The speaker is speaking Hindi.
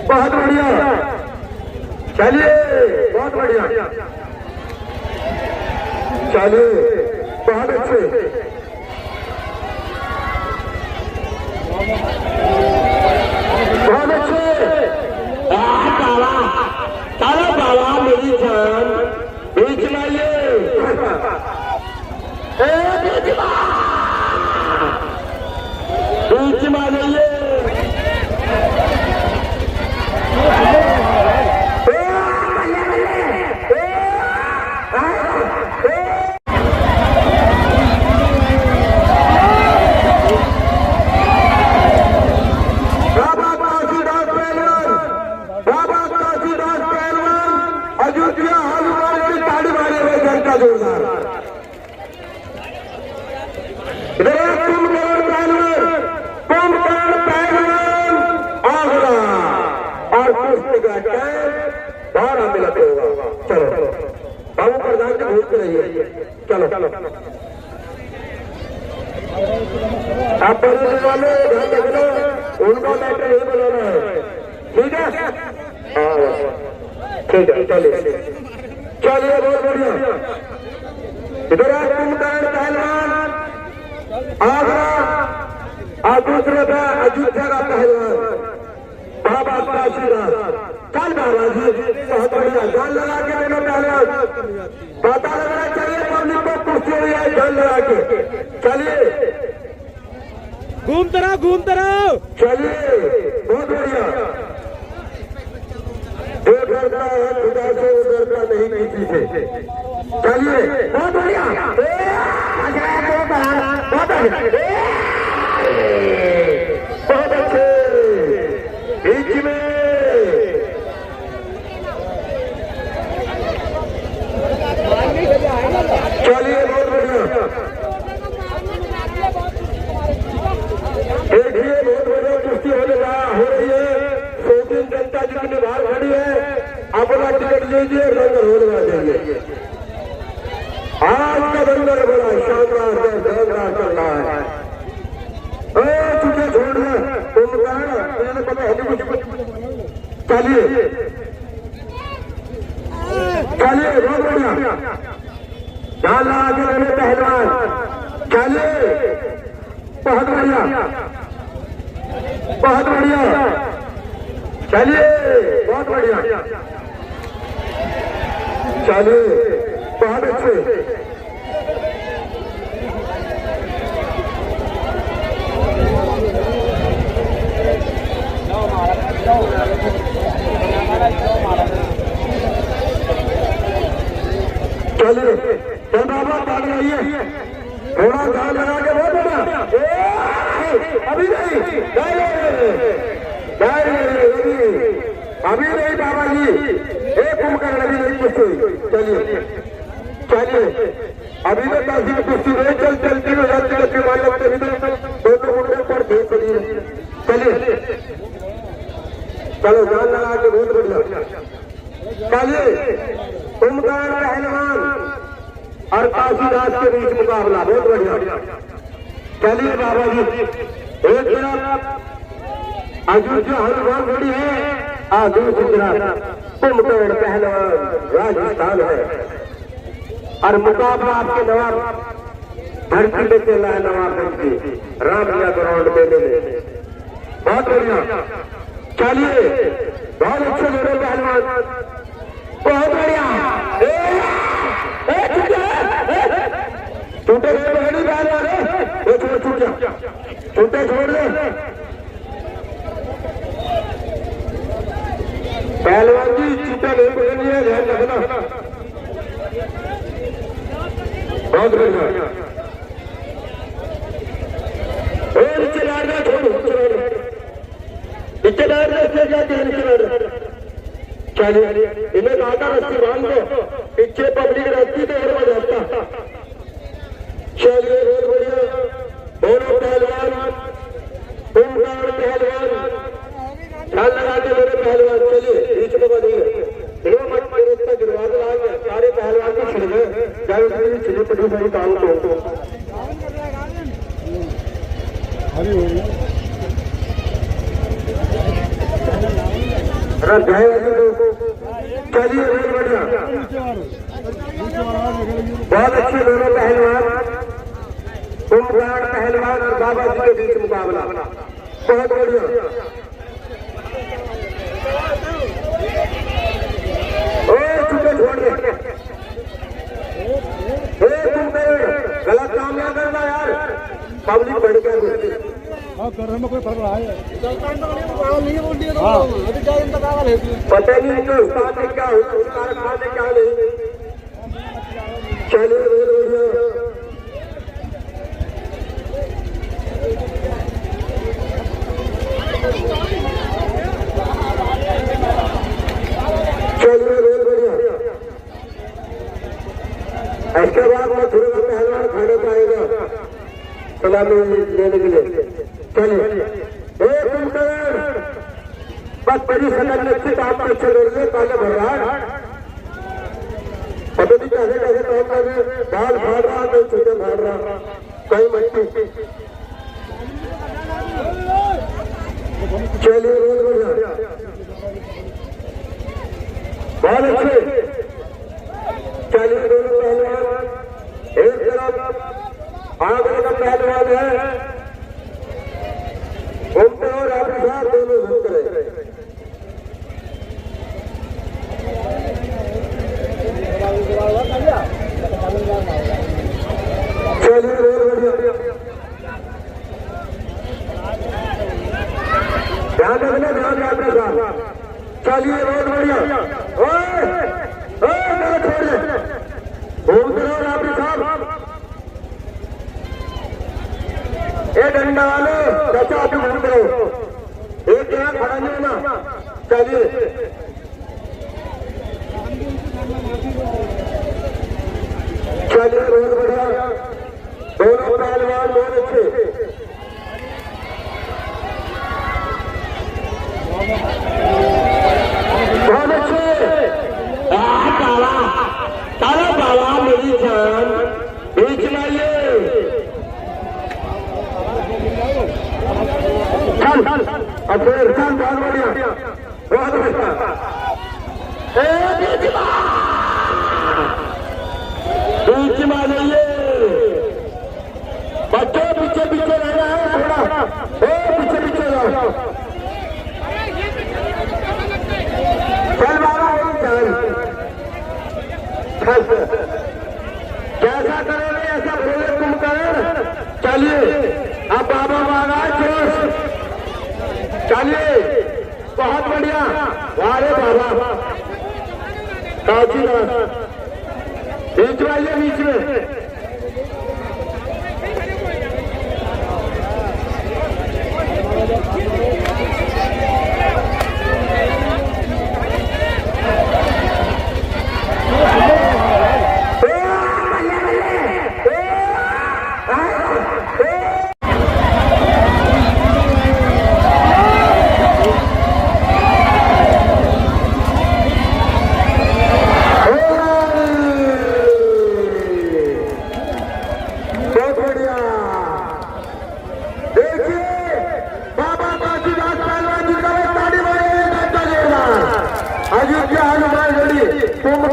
बहुत बढ़िया, चलिए बहुत बढ़िया, चलिए बहुत अच्छे, बहुत अच्छे। बाबा चलो बाबा मेरी जान बीच में बीच में आइए। अयोध्या हनुमान की ताड़ी मारे हुए जनता जोरदार कुंभकर्ण पहलवान आगरा और कुश्ती का टाइम 12 मिनट होगा। चलो बाबू प्रधान जी भूल रहिए, चलो आप पढ़ने वाले ध्यान रखना, उनका मैटर नहीं बनाना है, ठीक है? ठीक है, चलिए चलिए बहुत बढ़िया। इधर कुंभकर्ण पहलवान आगरा और दूसरे पे अयोध्या का पहलवान बाबा काशीनाथ। चल बाबा जी बहुत बढ़िया, जान लगा के देना पहलवान, पता लगना चाहिए पब्लिक को, कुर्सी हुई है जान लगा के। चलिए घूमते रहो, चलिए बहुत बढ़िया। जो डरता है खुदा से वो डरता नहीं किसी से। चलिए बहुत बढ़िया, बहुत अच्छे बीच में। चलिए बहुत बढ़िया, देखिए बहुत बढ़िया कुश्ती होने हो रही है। शौकीन जनता जितनी बाहर खड़ी है अपना टिकट लीजिए, दंगल होने जाइए। आज का दंगल बड़ा शानदार दंगल चल रहा है। तुझे छोड़ दे मैंने पता है कुछ। चलिए चलिए बहुत बढ़िया, जान लगा के रहने पहलवान। चलिए बहुत बढ़िया, बहुत बढ़िया, चलिए बहुत बढ़िया, चलिए बहुत अच्छे। चलिए चल बाबा पाग रही है, थोड़ा ध्यान लगा के बहुत बढ़िया। अभी नहीं अभी नहीं बाबा जी, एक कुंभकर्ण अभी नहीं कुश्ती। चलिए चलिए अभी तो 10 दिन कुश्ती नहीं, चलती हो जाती है दोनों मुंडे पर भेज पड़ी। चलिए चलो जान लगा के बहुत बढ़िया। चलिए कुंभकर्ण पहलवान और काशीनाथ के बीच मुकाबला बहुत बढ़िया। चलिए बाबा जी एक तरफ अयोध्या हनुमान खड़ी है और दूसरी तरफ कुंभकर्ण पहलवान राजस्थान है। और मुकाबला आपके नवाब धरती में चल रहा है, नवाबगंज की रामलीला ग्राउंड मेले में। बहुत बढ़िया, चलिए बहुत अच्छे जोड़े पहलवान, बहुत बढ़िया। छूटे गए पहली पहलवान छूट गया, छूटे छोड़ दे पहलवान जी, छूटे नहीं पकड़नी है, ध्यान रखना। बहुत बढ़िया, रिश्तेदार ना छोड़ो, रिश्तेदार ने इससे जाते हैं रिश्तेदार। चलिए इन्हें लाटा रस्सी बांध दो, पीछे पब्लिक रहती तो और मजा आता। जावे चली पड़ी भाई काम तो चलिए बहुत बढ़िया, बहुत अच्छे दोनों पहलवान, ओमकार पहलवान और बाबा जी के बीच मुकाबला, बहुत बढ़िया। चुके छोड़िए, तुम गलत काम ना करना यार, पब्लिक बढ़ गया कर रहे में कोई फर्क रहा है पता नहीं इनके उस्ताद ने क्या उस्ताद खान ने क्या नहीं। चलिए बहुत बढ़िया। इसके बाद मैं थोड़ा सा पहलवान खाने पाएगा सलामी लेने के लिए। चलिए बस बड़ी सदन निश्चित आप पीछे लड़िए पहले भर रहा है पता नहीं कैसे कैसे काम कर रहे बाल फाड़ रहा कहीं छुट्टे फाड़ रहा कहीं मट्टी। चलिए बहुत बढ़िया, बहुत अच्छे। चलिए दोनों पहलवान एक तरफ आगे का पहलवान है घूमते और आप साथ दोनों घूमते रहे। चलिए बहुत बढ़िया, ध्यान रखना ध्यान आपके साथ। चलिए बहुत बढ़िया, छोड़िए घूमते रहो आपके साथ। ये डंडा वाले कैसे आप घूमते रहो, एक यहाँ खड़ा नहीं होना। चलिए चलिए बहुत बढ़िया, दोनों पहलवान बहुत अच्छे। बहुत अच्छे काला काला बाबा मेरी जान बीच लाइए। अब फिर बहुत बढ़िया, बहुत बढ़िया। बीच में आ जाइए बच्चों, पीछे पीछे रहना है थोड़ा, पीछे पीछे जाओ। चल बाबा जैसा करोगे ऐसा बोले तुम करो। चलिए अब बाबा महाराज चलिए बहुत बढ़िया। वारे बाबा काशीनाथ बीच वाइए बीच में। अयोध्या हनुमान गढ़ी कुंभ